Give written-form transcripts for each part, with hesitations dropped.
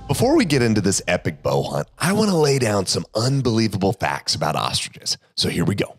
Before we get into this epic bow hunt, I want to lay down some unbelievable facts about ostriches. So here we go.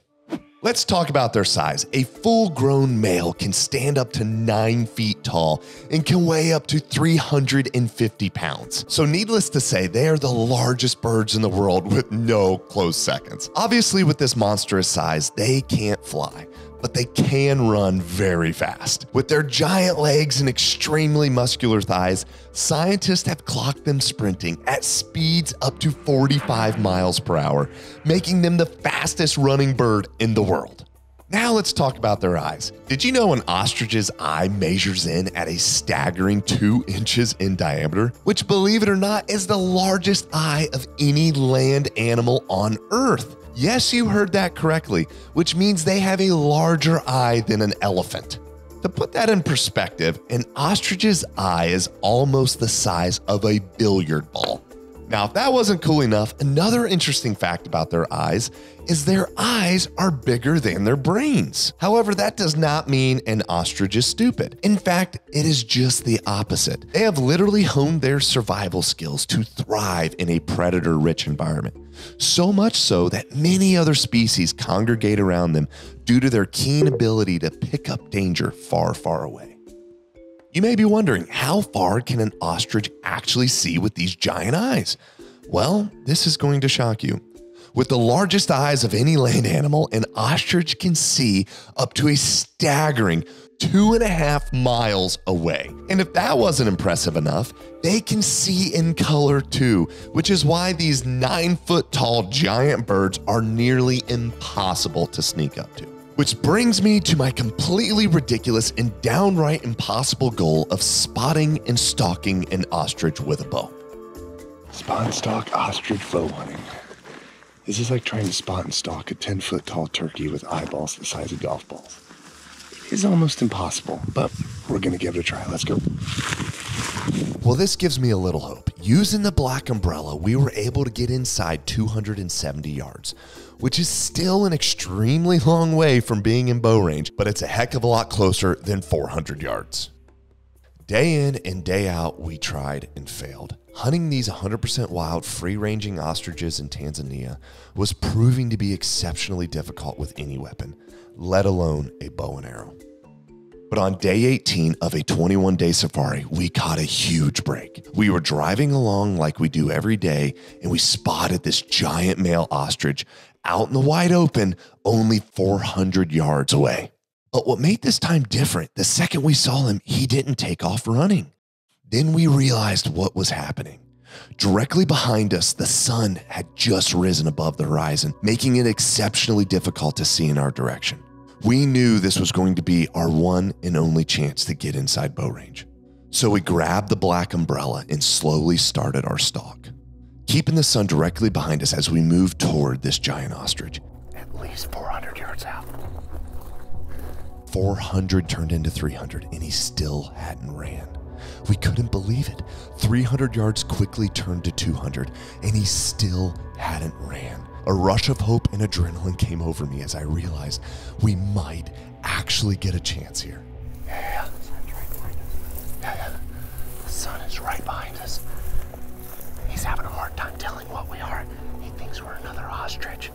Let's talk about their size. A full-grown male can stand up to 9 feet tall and can weigh up to 350 pounds. So needless to say, they are the largest birds in the world with no close seconds. Obviously, with this monstrous size, they can't fly, but they can run very fast. With their giant legs and extremely muscular thighs, scientists have clocked them sprinting at speeds up to 45 miles per hour, making them the fastest running bird in the world. Now let's talk about their eyes. Did you know an ostrich's eye measures in at a staggering 2 inches in diameter, which, believe it or not, is the largest eye of any land animal on Earth? Yes, you heard that correctly, which means they have a larger eye than an elephant. To put that in perspective, an ostrich's eye is almost the size of a billiard ball. Now, if that wasn't cool enough, another interesting fact about their eyes is their eyes are bigger than their brains. However, that does not mean an ostrich is stupid. In fact, it is just the opposite. They have literally honed their survival skills to thrive in a predator-rich environment. So much so that many other species congregate around them due to their keen ability to pick up danger far, far away. You may be wondering, how far can an ostrich actually see with these giant eyes? Well, this is going to shock you. With the largest eyes of any land animal, an ostrich can see up to a staggering 2.5 miles away. And if that wasn't impressive enough, they can see in color too, which is why these 9-foot-tall giant birds are nearly impossible to sneak up to. Which brings me to my completely ridiculous and downright impossible goal of spotting and stalking an ostrich with a bow. Spot and stalk ostrich bow hunting. This is like trying to spot and stalk a 10-foot-tall turkey with eyeballs the size of golf balls. It is almost impossible, but we're gonna give it a try. Let's go. Well, this gives me a little hope. Using the black umbrella, we were able to get inside 270 yards, which is still an extremely long way from being in bow range, but it's a heck of a lot closer than 400 yards. Day in and day out, we tried and failed. Hunting these 100% wild, free-ranging ostriches in Tanzania was proving to be exceptionally difficult with any weapon, let alone a bow and arrow. But on day 18 of a 21-day safari, we caught a huge break. We were driving along like we do every day, and we spotted this giant male ostrich out in the wide open, only 400 yards away. But what made this time different, the second we saw him, he didn't take off running. Then we realized what was happening. Directly behind us, the sun had just risen above the horizon, making it exceptionally difficult to see in our direction. We knew this was going to be our one and only chance to get inside bow range. So we grabbed the black umbrella and slowly started our stalk, keeping the sun directly behind us as we moved toward this giant ostrich. At least 400 yards out. 400 turned into 300, and he still hadn't ran. We couldn't believe it. 300 yards quickly turned to 200, and he still hadn't ran. A rush of hope and adrenaline came over me as I realized we might actually get a chance here. Yeah. The sun is right behind us. He's having a hard time telling what we are. He thinks we're another ostrich,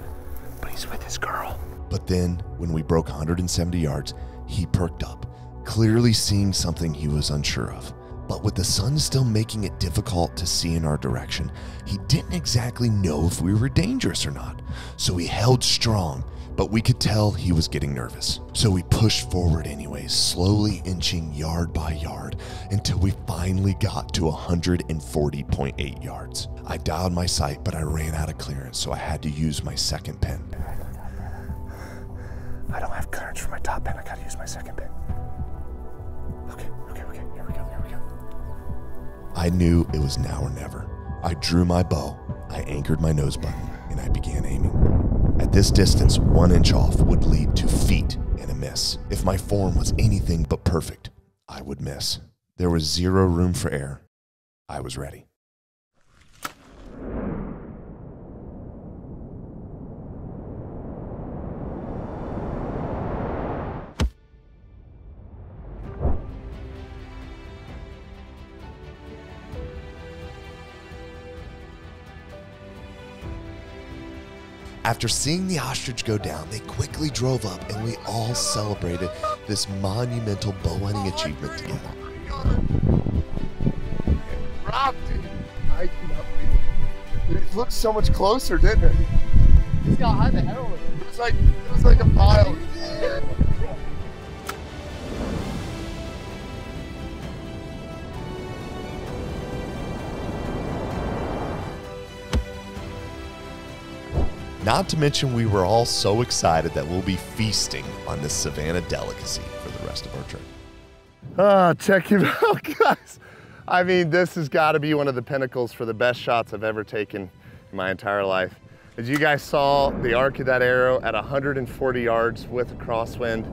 but he's with his girl. But then, when we broke 170 yards, he perked up, clearly seeing something he was unsure of. But with the sun still making it difficult to see in our direction, he didn't exactly know if we were dangerous or not. So he held strong, but we could tell he was getting nervous. So we pushed forward anyways, slowly inching yard by yard until we finally got to 140.8 yards. I dialed my sight, but I ran out of clearance, so I had to use my second pen. I don't have clearance for my top pen. I gotta use my second pen. Okay. Here we go. I knew it was now or never. I drew my bow, I anchored my nose button, and I began aiming. At this distance, 1 inch off would lead to feet and a miss. If my form was anything but perfect, I would miss. There was zero room for error. I was ready. After seeing the ostrich go down, they quickly drove up and we all celebrated this monumental bow hunting achievement together. Dropped it. I cannot believe it. It looked so much closer, didn't it? He's got high the hell with it. It was like a pile. Not to mention we were all so excited that we'll be feasting on this Savanna delicacy for the rest of our trip. Ah, check him out, guys. I mean, this has got to be one of the pinnacles for the best shots I've ever taken in my entire life. As you guys saw, the arc of that arrow at 140 yards with a crosswind.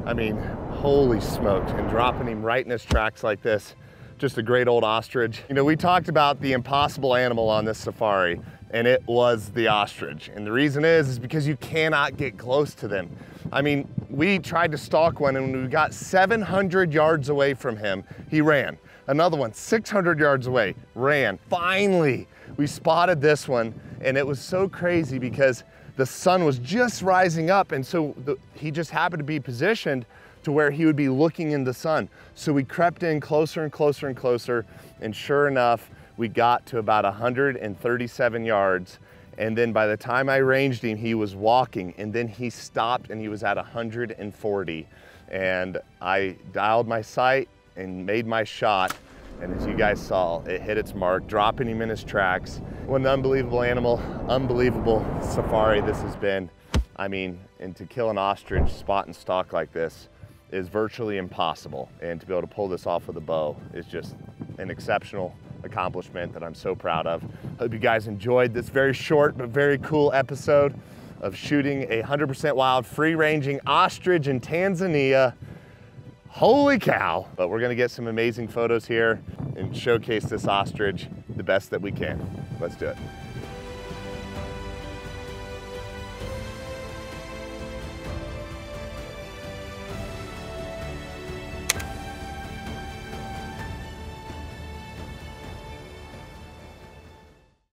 I mean, holy smokes, and dropping him right in his tracks like this. Just a great old ostrich. You know, we talked about the impossible animal on this safari, and it was the ostrich. And the reason is because you cannot get close to them. I mean, we tried to stalk one, and when we got 700 yards away from him, he ran. Another one, 600 yards away, ran. Finally, we spotted this one, and it was so crazy because the sun was just rising up, and so he just happened to be positioned to where he would be looking in the sun. So we crept in closer and closer and closer, and sure enough, we got to about 137 yards. And then by the time I ranged him, he was walking, and then he stopped and he was at 140. And I dialed my sight and made my shot. And as you guys saw, it hit its mark, dropping him in his tracks. What an unbelievable animal, unbelievable safari this has been. I mean, and to kill an ostrich spot and stalk like this is virtually impossible. And to be able to pull this off with a bow is just an exceptional accomplishment that I'm so proud of. Hope you guys enjoyed this very short but very cool episode of shooting a 100% wild free-ranging ostrich in Tanzania. Holy cow. But we're gonna get some amazing photos here and showcase this ostrich the best that we can. Let's do it.